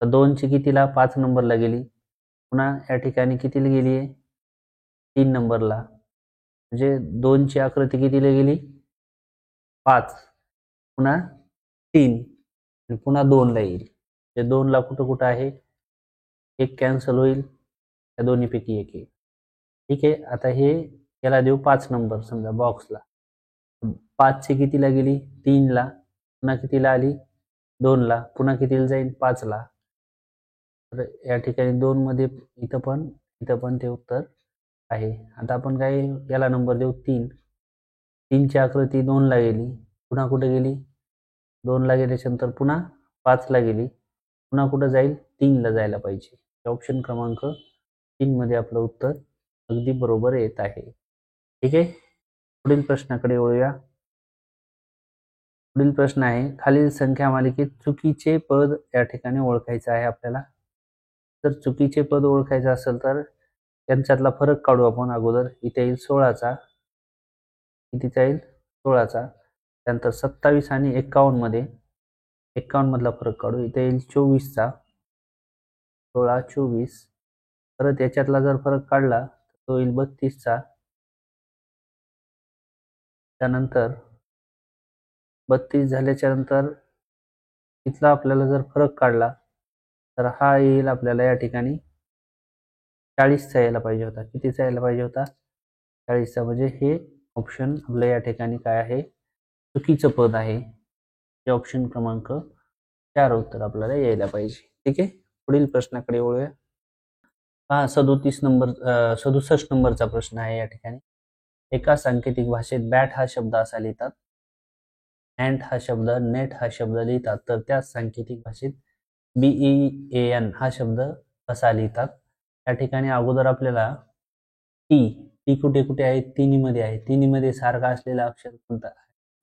A: तर 2 ची कितीला? 5 नंबरला गेली, पुन्हा या ठिकाणी कितीला गेली आहे? 3 नंबरला. म्हणजे 2 ची आकृती कितीला गेली? 5, पुन्हा 3 आणि पुन्हा 2 ला येईल. ते 2 ला कुठं कुठं आहे? 1 कॅन्सल होईल, त्या दोन्हीपैकी 1 येईल. ठीक आहे, आता हे याला देऊ 5 नंबर समजा बॉक्सला. 5 ची कितीला गेली? 3 ला, पुन्हा कितीला आली? 2 ला, पुन्हा कितीला जाईल? 5 ला. तर या ठिकाणी 2 मध्ये इथं पण ते उत्तर आहे. आता आपण काय याला नंबर देऊ? 3. 3 ची आकृती 2 ला गेली, पुन्हा कुठे गेली? 2 ला गेल्यानंतर पुन्हा 5 ला गेली, पुन्हा कुठं जाईल? 3 ला जायला पाहिजे. ऑप्शन क्रमांक 3 मध्ये आपलं उत्तर अगदी बरोबर येत आहे. ठीक आहे, पुढील प्रश्नाकडे वळूया. पुढील प्रश्न आहे, खालील संख्या मालिकेत चुकीचे पद या ठिकाणी ओळखायचं आहे आपल्याला. जर चुकीचे पद ओळखायचं असेल तर त्यांच्यातला फरक काढू आपण अगोदर. इथे येईल 16चा, कितीचा येईल? 16चा. त्यानंतर 27 आणि 51 मध्ये 51 मधला फरक काढू. इथे येईल 24चा, 16, 24. परत याच्यातला जर फरक काढला तो येईल 32चा. त्यानंतर 32 झाल्याच्या नंतर इथला आपल्याला जर फरक काढला तर हा येईल आपल्याला या ठिकाणी 40चा यायला पाहिजे होता. कितीचा यायला पाहिजे होता? 40चा. म्हणजे हे ऑप्शन आपल्या या ठिकाणी काय आहे? चुकीचं पद आहे. हे ऑप्शन क्रमांक 4 उत्तर आपल्याला यायला पाहिजे. ठीक आहे, पुढील प्रश्नाकडे वळूया. हा 67 नंबरचा प्रश्न आहे या ठिकाणी. एका सांकेतिक भाषेत बॅट हा शब्द असा लिहितात, अँट हा शब्द, नेट हा शब्द लिहितात, तर त्याच सांकेतिक भाषेत BEAN हा शब्द कसा लिहितात? या ठिकाणी अगोदर आपल्याला टी कुठे कुठे आहे? तिन्हीमध्ये आहे. तिन्हीमध्ये सारखा असलेला अक्षर कोणता,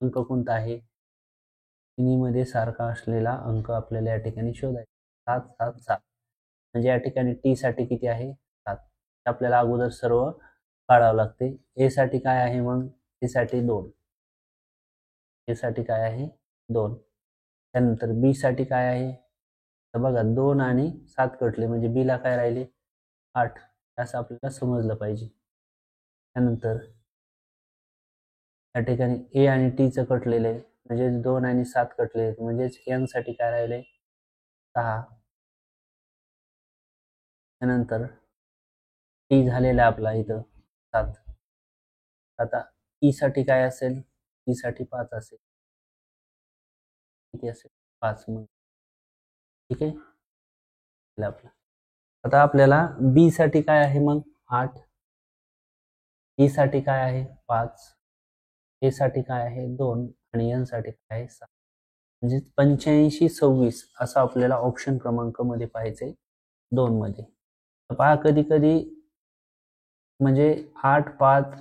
A: अंक कोणता आहे? तिन्हीमध्ये सारखा असलेला अंक आपल्याला या ठिकाणी शोधायचा. 7, 7, 7. म्हणजे या ठिकाणी टी साठी किती आहे? 7. आपल्याला अगोदर सर्व काढावं लागते. ए साठी काय आहे मग? ए साठी 2. ए साठी काय आहे? 2. त्यानंतर बी साठी काय आहे? तर बघा 2 आणि 7 कटले, म्हणजे बी ला काय राहिले? 8. असं आपल्याला समजलं पाहिजे. त्यानंतर या ठिकाणी ए आणि टीचं कटलेलं आहे, म्हणजे 2 आणि 7 कटले आहेत, म्हणजेच एन साठी काय राहिले? 6. त्यानंतर टी झालेला आपला इथं 7. आता ई साठी काय असेल? ई साठी 5 असेल. किती असेल? 5. मग ठीक आहे आपलं. आता आपल्याला बी साठी काय आहे मग? 8. ई साठी काय आहे? 5. ए साठी काय आहे? 2. आणि एन साठी काय आहे? 6. म्हणजे 85, 26 असं आपल्याला ऑप्शन क्रमांक मध्ये पाहायचंय 2 मध्ये. पहा, कधी कधी म्हणजे 8, 5,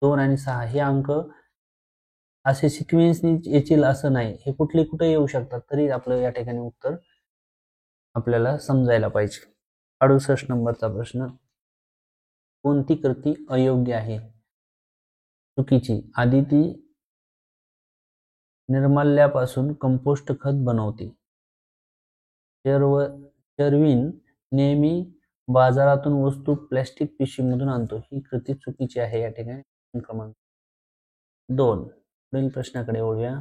A: 2 आणि 6 हे अंक असे सिक्वेन्सनी येतील असं नाही. हे कुठे येऊ शकतात, तरी आपलं या ठिकाणी उत्तर आपल्याला समजायला पाहिजे. 68 नंबरचा प्रश्न. कोणती कृती अयोग्य आहे? चुकीची. आदिती निर्माल्यापासून कंपोस्ट खत बनवते. शर्विन नेहमी बाजारातून वस्तू प्लॅस्टिक पिशवीमधून आणतो, ही कृती चुकीची आहे. या ठिकाणी क्रमांक 2. पुढील प्रश्नाकडे वळूया.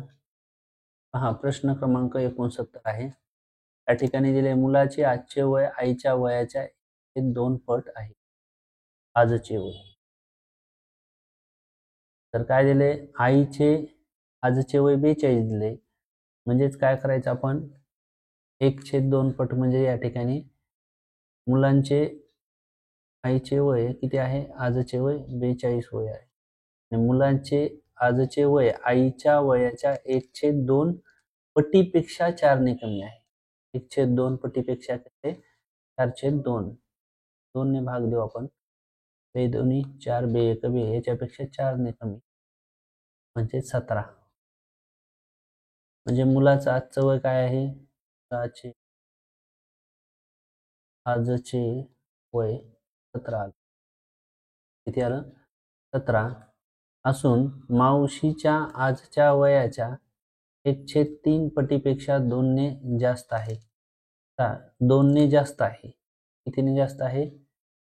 A: पहा, प्रश्न क्रमांक 69 आहे. या ठिकाणी दिले, मुलाचे आजचे वय आईच्या वयाच्या 2 पट आहे. आजचे वय. तर काय दिले, आईचे आजचे वय 42 दिले, म्हणजेच काय करायचं आपण, 1/2 पट, म्हणजे या ठिकाणी मुलांचे आईचे वय किती आहे, आजचे वय 42 वय आहे, आणि मुलांचे आजचे वय आईच्या वयाच्या 1/2 पटीपेक्षा 4 ने कमी आहे. 1/2 पटीपेक्षा 4/2, 2 ने भाग देऊ आपण, 2 दोन्ही 4, 2 एक 2, याच्यापेक्षा 4 ने कमी म्हणजे 17. म्हणजे मुलाचं आजचं वय काय आहे, आजचे वय 17 किती आलं, 17 असून मावशीच्या आजच्या वयाच्या 1/3 पटीपेक्षा 2 ने जास्त आहे. 2 ने जास्त आहे, कितीने जास्त आहे,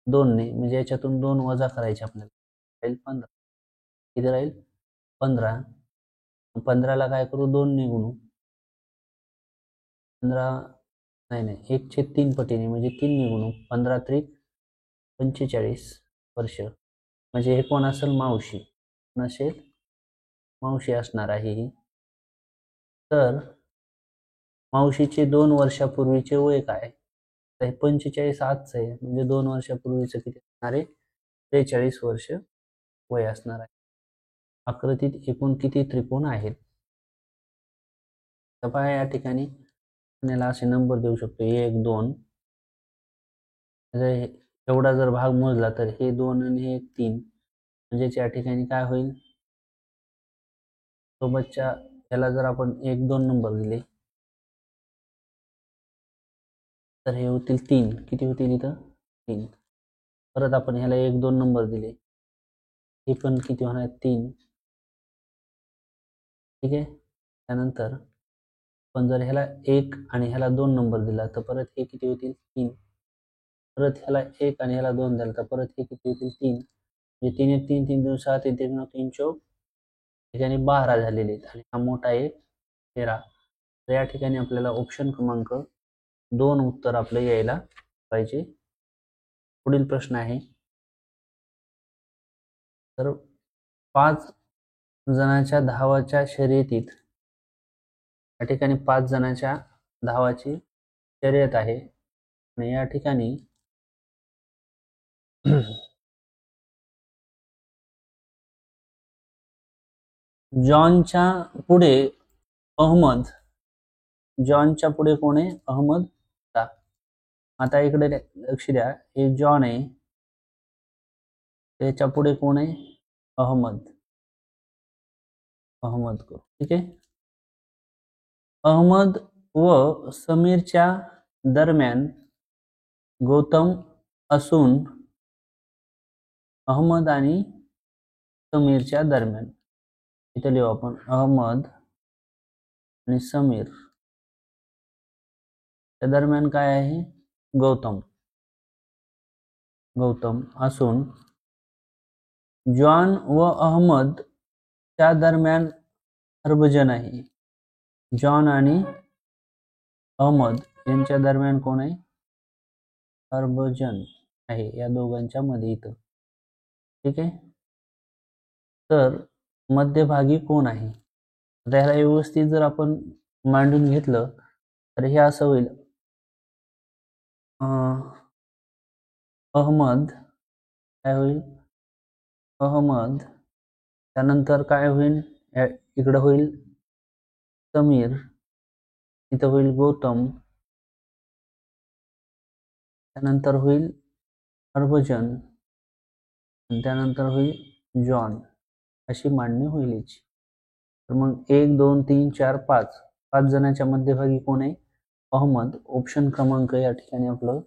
A: 2 ने, म्हणजे याच्यातून 2 वजा करायचे आपल्याला, राहील 15. किती राहील, 15. 15 ला काय करू, 2 ने गुणू, 15 नाही 1/3 पटीने, म्हणजे 3 ने गुणू, 15 त्रिक 45 वर्ष. म्हणजे हे कोण असेल, मावशी नसेल, मावशी असणार आहे ही. तर मावशीचे 2 वर्षापूर्वीचे वय काय, तर 45 आजचं आहे, म्हणजे 2 वर्षापूर्वीचं किती असणार आहे, 43 वर्ष वय असणार आहे. आकृतीत एकूण किती त्रिकोण आहेत. तर पहा, या ठिकाणी आपल्याला असे नंबर देऊ शकतो, 1 2, एवढा जर भाग मोजला तर हे 2 आणि हे 3, म्हणजेच या ठिकाणी काय होईल, सोबतच्या याला जर आपण 1 2 नंबर दिले तर हे होतील 3. किती होतील इथं, 3. परत आपण ह्याला 1 2 नंबर दिले, हे पण किती होणार, 3. ठीक आहे. त्यानंतर पण जर ह्याला 1 आणि ह्याला 2 नंबर दिला तर परत हे किती होतील, 3. परत ह्याला 1 आणि ह्याला 2 दिला तर परत हे किती होतील, 3. म्हणजे 3 1 3 3 2 6 3 3 9 3 4, ठिकाणी 12 झालेले आहेत, आणि हा मोठा आहे 13. तर या ठिकाणी आपल्याला ऑप्शन क्रमांक 2 उत्तर आपलं यायला पाहिजे. पुढील प्रश्न आहे, तर 5 जणांच्या धावाच्या शर्यतीत, या ठिकाणी 5 जणांच्या धावाची शर्यत आहे, आणि या ठिकाणी जॉनच्या पुढे अहमद, जॉनच्या पुढे कोण आहे, अहमद. आता इकडे लक्ष द्या, हे जॉन आहे, त्याच्या पुढे कोण आहे, अहमद. अहमद को, ठीक आहे. अहमद व समीरच्या दरम्यान गौतम असून अहमद आणि समीरच्या दरम्यान, इथे लिहू आपण, अहमद आणि समीर त्या दरम्यान काय आहे, गौतम. गौतम असून जॉन व अहमद च्या दरम्यान हरभजन आहे. जॉन आणि अहमद यांच्या दरम्यान कोण आहे, हरभजन आहे, या दोघांच्या मध्ये इथं. ठीक आहे. तर मध्यभागी कोण आहे, त्याला व्यवस्थित जर आपण मांडून घेतलं तर हे असं होईल, अहमद काय होईल, अहमद, त्यानंतर काय होईल, इकडं होईल समीर, इथं होईल गौतम, त्यानंतर होईल हरभजन, त्यानंतर होईल जॉन, अशी मांडणी होईल याची. तर मग 1 2 3 4 5 5 जणांच्या मध्यभागी कोण आहे, अहमद. ऑप्शन क्रमांक या ठिकाणी आपलं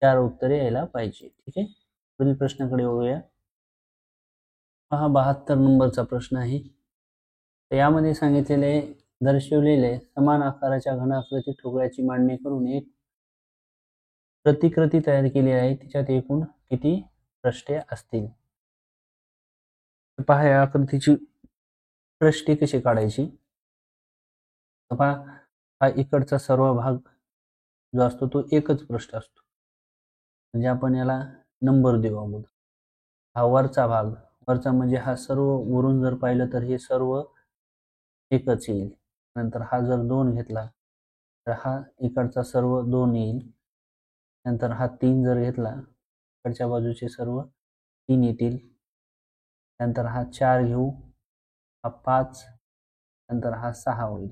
A: 4 उत्तरे यायला पाहिजे. ठीक आहे. पुढील प्रश्नाकडे वळूया. हा 72 नंबरचा प्रश्न आहे. तर यामध्ये सांगितलेले दर्शवलेले समान आकाराच्या घनाकृती ठोकळ्याची मांडणी करून एक प्रतिकृती तयार केली आहे तिच्यात एकूण किती पृष्ठे असतील? पहा या आकृतीची पृष्ठे कशी काढायची. पहा हा इकडचा सर्व भाग जो असतो तो एकच पृष्ठ असतो, म्हणजे आपण याला नंबर देऊ अगोदर. हा वरचा भाग, वरचा म्हणजे हा सर्व वरून जर पाहिलं तर हे सर्व एकच येईल. नंतर हा जर 2 घेतला तर हा इकडचा सर्व 2 येईल. नंतर हा 3 जर घेतला इकडच्या बाजूचे सर्व 3 येतील. नंतर हा 4 घेऊ, हा 5, नंतर हा 6 होईल.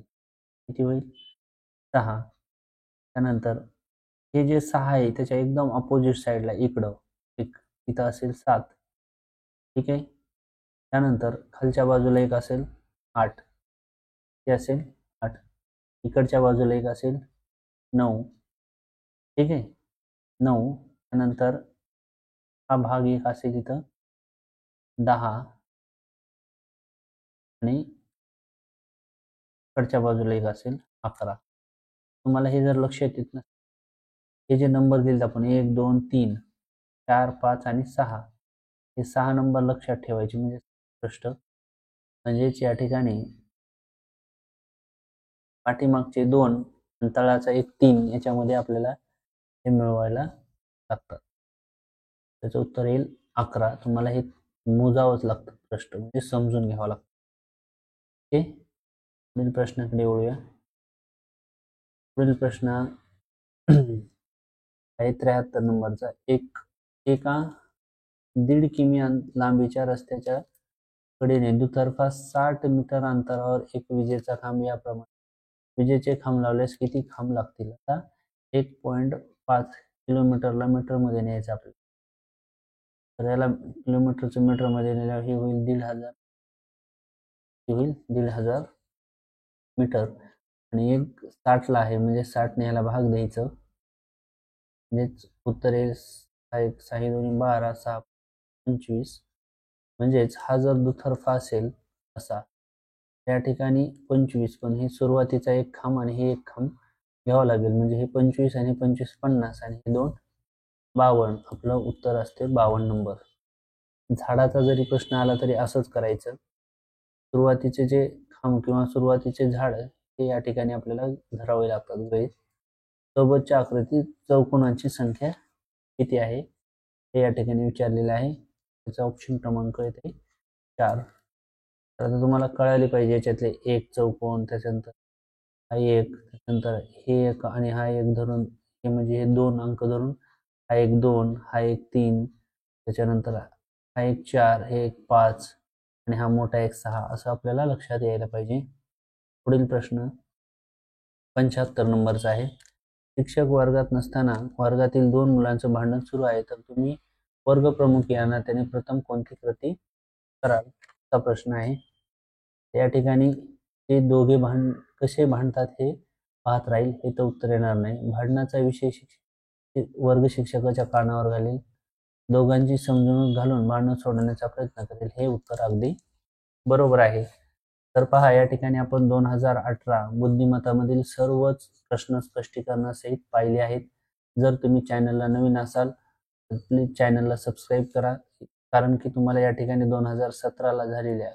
A: किती होईल? 6. त्यानंतर हे जे 6 आहे त्याच्या एकदम अपोजिट साईडला इकडं एक इथं असेल 7. ठीक आहे. त्यानंतर खालच्या बाजूला एक असेल 8, ते असेल 8. इकडच्या बाजूला एक असेल 9. ठीक आहे. 9. त्यानंतर हा भाग एक असेल इथं 10 आणि इकडच्या बाजूला एक असेल 11. तुम्हाला हे जर लक्षात येत ना, हे जे नंबर दिलेत आपण 1 2 3 4 5 आणि 6, हे 6 नंबर लक्षात ठेवायचे म्हणजे पृष्ठ. म्हणजेच या ठिकाणी पाठीमागचे 2 आणि तळाचा एक 3 याच्यामध्ये आपल्याला हे मिळवायला लागतात. त्याचं उत्तर येईल 11. तुम्हाला हे मोजावंच लागतं पृष्ठ, म्हणजे समजून घ्यावं लागतं. ओके. पुढील प्रश्नाकडे वळूया. पुढील प्रश्न आहे 73 नंबरचा. एका 1.5 किमी लांबीच्या रस्त्याच्या कडेने दुतर्फा 60 मीटर अंतरावर एक विजेचा खांब याप्रमाणे विजेचे खांब लावल्यास किती खांब लागतील? आता 1.5 किलोमीटरला मीटरमध्ये न्यायचं आपल्याला. तर याला किलोमीटरचं मीटरमध्ये नेल्यावर हे होईल 1,500. हे होईल 1,500 मीटर. आणि एक 60ला आहे म्हणजे 60ने याला भाग द्यायचं. म्हणजेच उत्तर येईल 6 2 12 6 25. म्हणजेच हा जर दुतर्फा असेल असा, त्या ठिकाणी 25, पण हे सुरुवातीचा एक खांब आणि हे एक खांब घ्यावं लागेल. म्हणजे हे 25 आणि 25 50 आणि हे 2 52. आपलं उत्तर असते 52 नंबर. झाडाचा जरी प्रश्न आला तरी असंच करायचं. सुरुवातीचे जे खांब किंवा सुरुवातीचे झाड हे या ठिकाणी आपल्याला धरावे लागतात गृहीत. सोबतच्या आकृतीत चौकोनांची संख्या किती आहे हे या ठिकाणी विचारलेलं आहे. त्याचा ऑप्शन क्रमांक येते 4. तर आता तुम्हाला कळाले पाहिजे याच्यातले एक चौकोन, त्याच्यानंतर हा एक, त्याच्यानंतर हे एक आणि हा एक धरून, हे म्हणजे हे 2 अंक धरून हा एक 2, हा एक 3, त्याच्यानंतर हा एक 4, हे एक 5 आणि हा मोठा एक 6, असं आपल्याला लक्षात यायला पाहिजे. पुढील प्रश्न 75 नंबरचा आहे. शिक्षक वर्गात नसताना वर्गातील 2 मुलांचं भांडण सुरू आहे, तर तुम्ही वर्गप्रमुख या नात्याने प्रथम कोणती कृती कराल? असा प्रश्न आहे. या ठिकाणी ते दोघे कसे भांडतात हे पाहत राहील, हे तर उत्तर येणार नाही. भांडणाचा विषय वर्ग शिक्षकाच्या कानावर घालेल, दोघांची समजून घालून भांडण सोडवण्याचा प्रयत्न करेल, हे उत्तर अगदी बरोबर आहे. तर पहा या ठिकाणी आपण 2018 बुद्धिमत्तामधील सर्वच प्रश्न स्पष्टीकरणासहित पाहिले आहेत. जर तुम्ही चॅनलला नवीन असाल तर प्लीज चॅनलला सबस्क्राईब करा, कारण की तुम्हाला या ठिकाणी 2017ला झालेल्या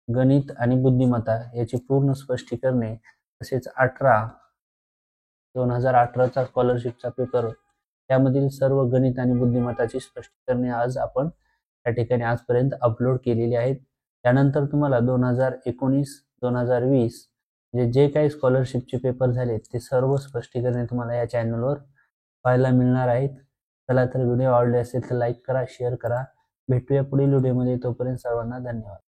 A: गणित आणि बुद्धिमत्ता याची पूर्ण स्पष्टीकरणे, तसेच 2018चा स्कॉलरशिपचा पेपर त्यामधील सर्व गणित आणि बुद्धिमत्ताची स्पष्टीकरणे आज आपण या ठिकाणी आजपर्यंत अपलोड केलेली आहेत. त्यानंतर तुम्हाला 2019 2020 म्हणजे जे काही स्कॉलरशिपचे पेपर झाले ते सर्व स्पष्टीकरणे तुम्हाला या चॅनलवर पाहायला मिळणार आहेत. चला तर व्हिडिओ आवडले असेल तर लाईक करा, शेअर करा. भेटूया पुढील व्हिडिओमध्ये. तोपर्यंत सर्वांना धन्यवाद.